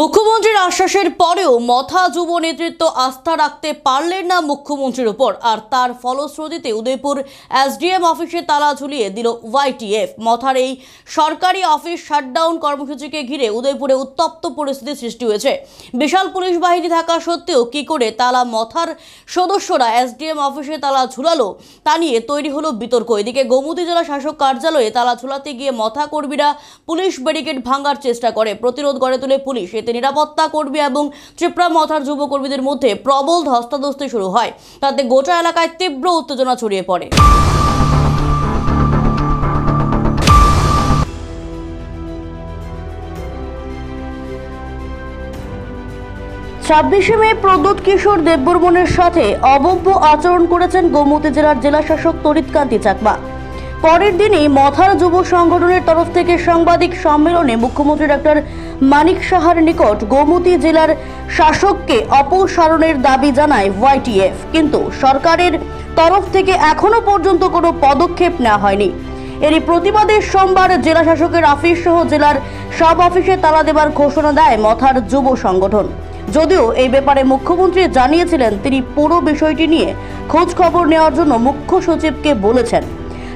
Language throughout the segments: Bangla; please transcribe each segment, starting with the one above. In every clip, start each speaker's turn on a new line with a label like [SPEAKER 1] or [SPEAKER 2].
[SPEAKER 1] মুখ্যমন্ত্রীর আশ্বাসের পরেও মথা যুব নেতৃত্ব আস্থা রাখতে পারলেন না মুখ্যমন্ত্রীর উপর, আর তার ফলশ্রুতিতে উদয়পুর এসডিএম অফিসে তালা ঝুলিয়ে দিল ওয়াইটিএফ। মথার এই সরকারি অফিস শাটডাউন কর্মসূচিকে ঘিরে উদয়পুরে উত্তপ্ত পরিস্থিতি সৃষ্টি হয়েছে। বিশাল পুলিশ বাহিনী থাকা সত্ত্বেও কি করে তালা মথার সদস্যরা এসডিএম অফিসে তালা ঝুলালো তা নিয়ে তৈরি হলো বিতর্ক। এদিকে গোমতী জেলা শাসক কার্যালয়ে তালা ঝুলাতে গিয়ে মথা কর্মীরা পুলিশ ব্যারিকেড ভাঙার চেষ্টা করে, প্রতিরোধ গড়ে তোলে পুলিশ। এতে নিরাপত্তা কর্মী এবং ত্রিপুরা মথার যুব কর্মীদের মধ্যে প্রবল ধস্তাধস্তি শুরু হয়। তাতে গোটা এলাকায় তীব্র উত্তেজনা ছড়িয়ে পড়ে। 26 মে প্রদ্যোৎ কিশোর দেববর্মনের সাথে অভব্য আচরণ করেছেন গোমতী জেলার জেলাশাসক তরিৎকান্তি চাকমা। পরের দিনই মথার যুব সংগঠনের তরফ থেকে সাংবাদিক সম্মেলনে মুখ্যমন্ত্রী ডক্টর মানিক সাহার নিকট গোমতী জেলার শাসককে অপসারণের দাবি জানায় ওয়াইটিএফ, কিন্তু সরকারের তরফ থেকে এখনো পর্যন্ত কোনো পদক্ষেপ নেওয়া হয়নি। এরই প্রতিবাদে সোমবার জেলা শাসকের অফিস সহ জেলার সব অফিসে তালা দেবার ঘোষণা দেয় মথার যুব সংগঠন। যদিও এই ব্যাপারে মুখ্যমন্ত্রী জানিয়েছিলেন তিনি পুরো বিষয়টি নিয়ে খোঁজ খবর নেওয়ার জন্য মুখ্য সচিবকে বলেছেন।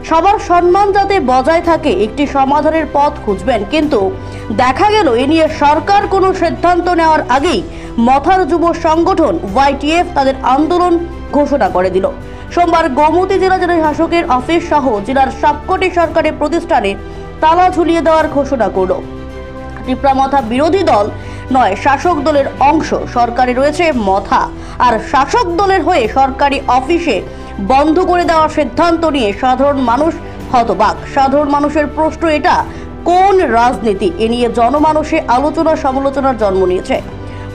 [SPEAKER 1] সবার সম্মান যাতে বজায় থাকে একটি সমাধানের পথ খুঁজবেন, কিন্তু দেখা গেল এ নিয়ে সরকার কোনো সিদ্ধান্ত নেওয়ার আগেই মথার যুব সংগঠন ওয়াইটিএফ তাদের আন্দোলন ঘোষণা করে দিল। সোমবার গোমতী জেলা শাসকের অফিস সহ জেলার সবকটি সরকারি প্রতিষ্ঠানে তালা ঝুলিয়ে দেওয়ার ঘোষণা করল। ত্রিপুরা মথা বিরোধী দল নয়, শাসক দলের অংশ। সরকারে রয়েছে মথা, আর শাসক দলের হয়ে সরকারি অফিসে বন্ধ করে দেওয়ার সিদ্ধান্ত নিয়ে সাধারণ মানুষ হতবাক। সাধারণ মানুষের প্রশ্ন, এটা কোন রাজনীতি? এ নিয়ে জনমানসে আলোচনা সমালোচনার জন্ম নিয়েছে।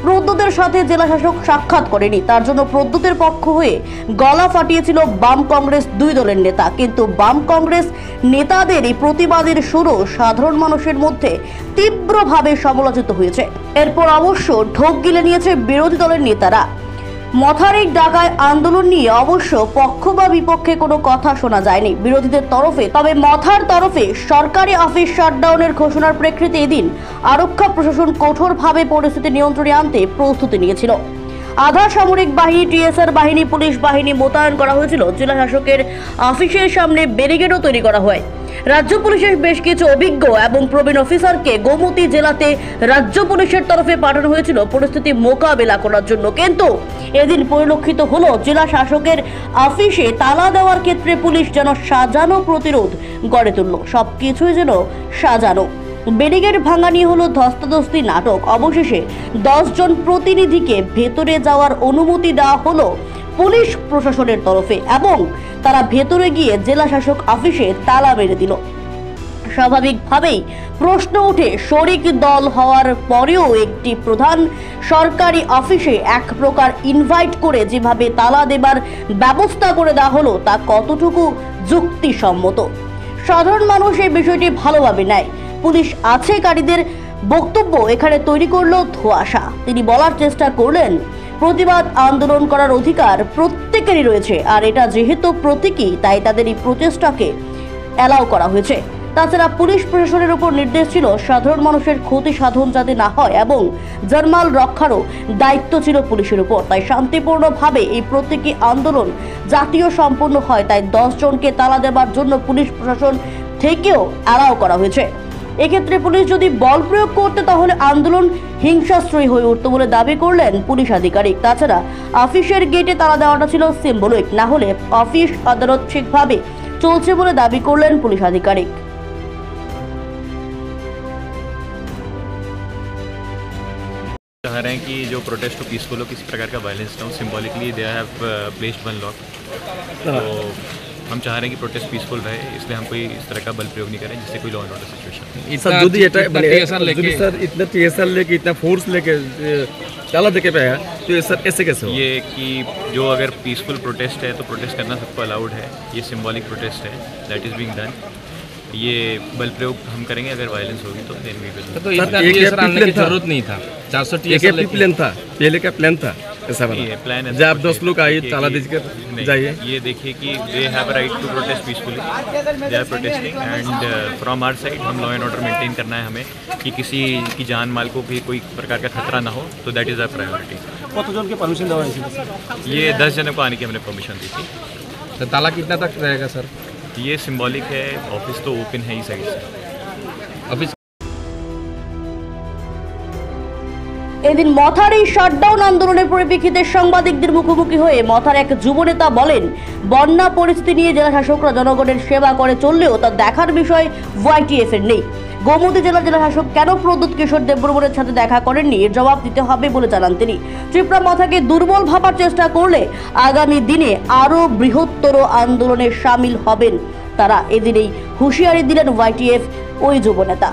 [SPEAKER 1] প্রদ্যোতের সাথে জেলা শাসক সাক্ষাৎ করেনি, তার জন্য প্রদ্যোতের পক্ষ হয়ে গলা ফাটিয়েছিল বাম কংগ্রেস দুই দলের নেতা, কিন্তু বাম কংগ্রেস নেতাদের এই প্রতিবাদের সুরও সাধারণ মানুষের মধ্যে তীব্রভাবে সমালোচিত হয়েছে। এরপর অবশ্য ঢোক গিলে নিয়েছে বিরোধী দলের নেতারা। মথার এই ডাকায় আন্দোলন নিয়ে অবশ্য পক্ষ বা বিপক্ষে কোনো কথা শোনা যায়নি বিরোধীদের তরফে। তবে মথার তরফে সরকারি অফিস শাটডাউনের ঘোষণার প্রেক্ষিতে এদিন আরক্ষা প্রশাসন কঠোরভাবে পরিস্থিতি নিয়ন্ত্রণে আনতে প্রস্তুতি নিয়েছিল। আধা সামরিক বাহিনী, টিএসআর বাহিনী, পুলিশ বাহিনী মোতায়েন করা হয়েছিল। জেলা শাসকের অফিসের সামনে ব্যারিকেডও তৈরি করা হয়। রাজ্য পুলিশের বেশ কিছু অভিজ্ঞ এবং প্রবীণ অফিসারকে গোমতী জেলাতে রাজ্য পুলিশের তরফে পাঠানো হয়েছিল পরিস্থিতি মোকাবেলা করার জন্য, কিন্তু এদিন পরিলক্ষিত হলো জেলা শাসকের অফিসে তালা দেওয়ার ক্ষেত্রে পুলিশ যেন সাজানো প্রতিরোধ গড়ে তুলল। সবকিছুই যেন সাজানো। ব্যারিকেড ভাঙা নিয়ে হলো ধস্তাধস্তি নাটক। অবশেষে 10 জন প্রতিনিধিকে ভেতরে যাওয়ার অনুমতি দেওয়া হলো পুলিশ প্রশাসনের তরফে এবং তারা ভেতরে গিয়ে জেলা শাসক অফিসে তালা মেরে দিল। স্বাভাবিকভাবেই প্রশ্ন ওঠে, শরিক দল হওয়ার পরেও একটি প্রধান সরকারি অফিসে এক প্রকার ইনভাইট করে যেভাবে তালা দেবার ব্যবস্থা করে দেওয়া হলো তা কতটুকু যুক্তিসম্মত? সাধারণ মানুষ এই বিষয়টি ভালোভাবে নেয়। পুলিশ আছেকারীদের বক্তব্য এখানে তৈরি করলো ধোঁয়াশা। তিনি বলার চেষ্টা করলেন, প্রতিবাদ আন্দোলন করার অধিকার প্রত্যেকেরই রয়েছে, আর এটা যেহেতু প্রতীকী তাই তাদের এই প্রচেষ্টাকে অ্যালাউ করা হয়েছে। তাছাড়া পুলিশ প্রশাসনের উপর নির্দেশ ছিল সাধারণ মানুষের ক্ষতি সাধন যাতে না হয় এবং জানমাল রক্ষারও দায়িত্ব ছিল পুলিশের উপর। তাই শান্তিপূর্ণভাবে এই প্রতীকী আন্দোলন জাতীয় সম্পন্ন হয়। তাই 10 জনকে তালা দেবার জন্য পুলিশ প্রশাসন থেকেও অ্যালাউ করা হয়েছে। এক্ষেত্রে পুলিশ যদি বল প্রয়োগ করতে তাহলে আন্দোলন হিংসাশ্রয়ী হয়ে উঠত বলে দাবি করলেন পুলিশ আধিকারিক। তাছাড়া অফিসের গেটে তালা দেওয়াটা ছিল সিম্বলিক, না হলে অফিস আদালত ঠিকভাবে চলছে বলে দাবি করলেন পুলিশ আধিকারিক।
[SPEAKER 2] चाह रहे हैं कि जो प्रोटेस्ट हो पीसफुल हो, किसी प्रकार का वायलेंस ना हो। Symbolically they have placed 1 lock. तो हम चाह रहे हैं कि प्रोटेस्ट पीसफुल रहे, इसलिए हम कोई इस तरह का बल प्रयोग नहीं करें जिससे कोई लॉ एंड ऑर्डर सिचुएशन।
[SPEAKER 3] इतना टीएसआर लेके इतना फोर्स लेके ताला देके पे है, तो ये सर ऐसे कैसे हो?
[SPEAKER 2] ये कि जो अगर पीसफुल प्रोटेस्ट है तो प्रोटेस्ट करना सबको अलाउड है। ये सिंबॉलिक प्रोटेस्ट है, दैट इज बीइंग डन। ये बल प्रयोग हम करेंगे अगर वायलेंस होगी तो देन वी विल।
[SPEAKER 3] तो इतना टीएसआर आने की जरूरत नहीं था। 400 टीएसआर प्लान था, पहले का प्लान था। ऐसा
[SPEAKER 2] ये
[SPEAKER 3] बना
[SPEAKER 2] प्लान
[SPEAKER 3] जब आप 10 लोग आइए ताला दीजिए जाइए
[SPEAKER 2] ये देखिए कि they have right to protest peacefully, they are protesting and from our side हम लॉ एंड ऑर्डर मेंटेन करना है हमें कि किसी की जान माल को भी कोई प्रकार का खतरा ना हो, तो दैट इज़ आवर प्रायोरिटी।
[SPEAKER 4] কতজন কে পারমিশন দেওয়া হয়েছিল?
[SPEAKER 2] ये 10 जनों को आने की हमने परमिशन दी थी।
[SPEAKER 3] तो ताला कितना तक रहेगा सर?
[SPEAKER 2] ये सिंबॉलिक है, ऑफिस तो ओपन है ही साइड से।
[SPEAKER 3] ऑफिस
[SPEAKER 1] এদিন মথার এই শাটডাউন আন্দোলনের পরিপ্রেক্ষিতে সাংবাদিকদের মুখোমুখি হয়ে মথার এক যুবনেতা বলেন, বন্যা পরিস্থিতি নিয়ে জেলা শাসকরা জনগণের সেবা করে চললেও তা দেখার বিষয় ওয়াইটিএফ এর নেই। গোমতী জেলার জেলাশাসক কেন প্রদ্যুৎ কিশোর দেববর্মনের সাথে দেখা করেননি এর জবাব দিতে হবে বলে জানান তিনি। ত্রিপুরা মথাকে দুর্বল ভাবার চেষ্টা করলে আগামী দিনে আরও বৃহত্তর আন্দোলনে সামিল হবেন তারা, এদিনেই হুঁশিয়ারি দিলেন ওয়াইটিএফ ওই যুবনেতা।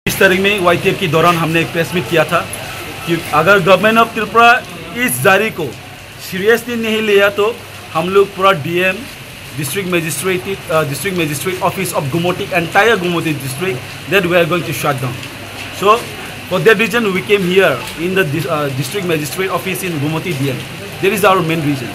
[SPEAKER 5] इस तारीख में वाईटीएफ के दौरान हमने एक प्रेस मीट किया था कि अगर गवर्नमेंट ऑफ त्रिपुरा इस जारी को सीरियसली नहीं लिया तो हम लोग पूरा DM district magistrate office of Gomati entire Gomati district that we are going to shut down. So for that reason we came here in the district magistrate office in Gomati DM. That is our main reason.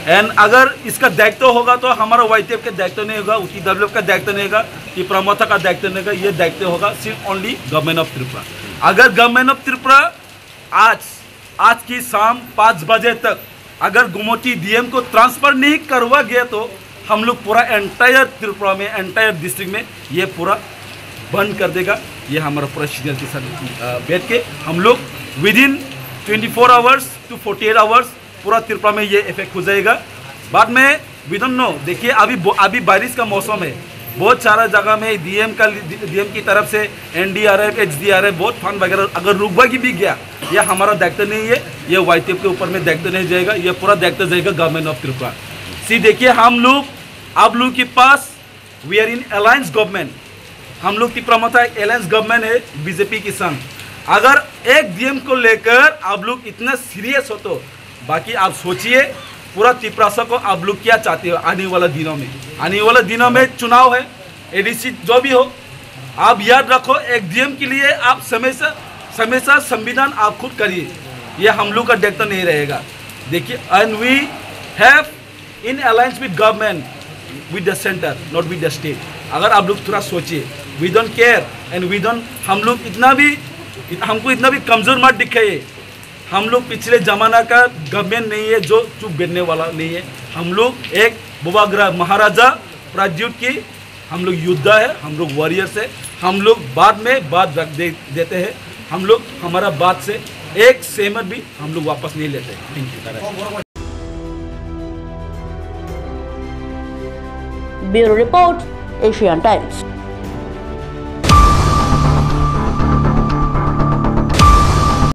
[SPEAKER 5] And अगर इसका दायित्व होगा तो हमारा वाईटीएफ का दायित्व नहीं होगा, UTWF का दायित्व नहीं होगा, कि प्रमोथा का दायित्व नहीं होगा, ये दायित्व होगा सिर्फ ओनली गवर्नमेंट ऑफ त्रिपुरा। अगर गवर्नमेंट ऑफ त्रिपुरा आज की शाम 5 बजे तक अगर गुमोटी डीएम को ट्रांसफ़र नहीं करवा गया तो हम लोग पूरा एंटायर त्रिपुरा में एंटायर डिस्ट्रिक्ट में ये पूरा बंद कर देगा। ये हमारा पूरा शेड्यूल के साथ बैठ के हम लोग विदिन 24 आवर्स टू 48 आवर्स पूरा त्रिपुरा में ये इफेक्ट हो जाएगा। बाद में वी डोंट नो, देखिए अभी बारिश का मौसम है, बहुत सारा जगह में डीएम की तरफ से NDRF HDRF बहुत फंड वगैरह अगर रुकवा भी गया, ये हमारा दायित्व नहीं है, ये वाईटीएफ के ऊपर में दायित्व नहीं जाएगा, ये पूरा दायित्व जाएगा गवर्नमेंट ऑफ त्रिपुरा। देखिए हम लोग आप लोग के पास we are in alliance government, हम लोग त्रिपुरा में अलायंस गवर्नमेंट है बीजेपी के संग। अगर एक डीएम को लेकर आप लोग इतना सीरियस हो तो बाकी आप सोचिए पूरा त्रिपुरा को आप लोग क्या चाहते हो आने वाला दिनों में। आने वाले दिनों में चुनाव है, एडीसी जो भी हो, आप याद रखो एक डीएम के लिए आप हमेशा संविधान आप खुद करिए, ये हम लोग का दायित्व नहीं रहेगा। देखिए and we have in alliance with government with the centre not with the state. अगर आप लोग थोड़ा सोचिए, we don't care and we don't, हम लोग हमको इतना भी कमज़ोर मत दिखाइए। हम लोग पिछले ज़माना का गवर्नमेंट नहीं है जो चुप बैठने वाला नहीं है। हम लोग एक बुबाग्रा महाराजा प्रद्युत की हम लोग योद्धा है, हम लोग वॉरियर्स है। हम लोग बाद में बात रख देते हैं, हम लोग हमारा बात से एक सहमत भी हम लोग वापस नहीं लेते। Thank you.
[SPEAKER 1] Bureau report, Asian times.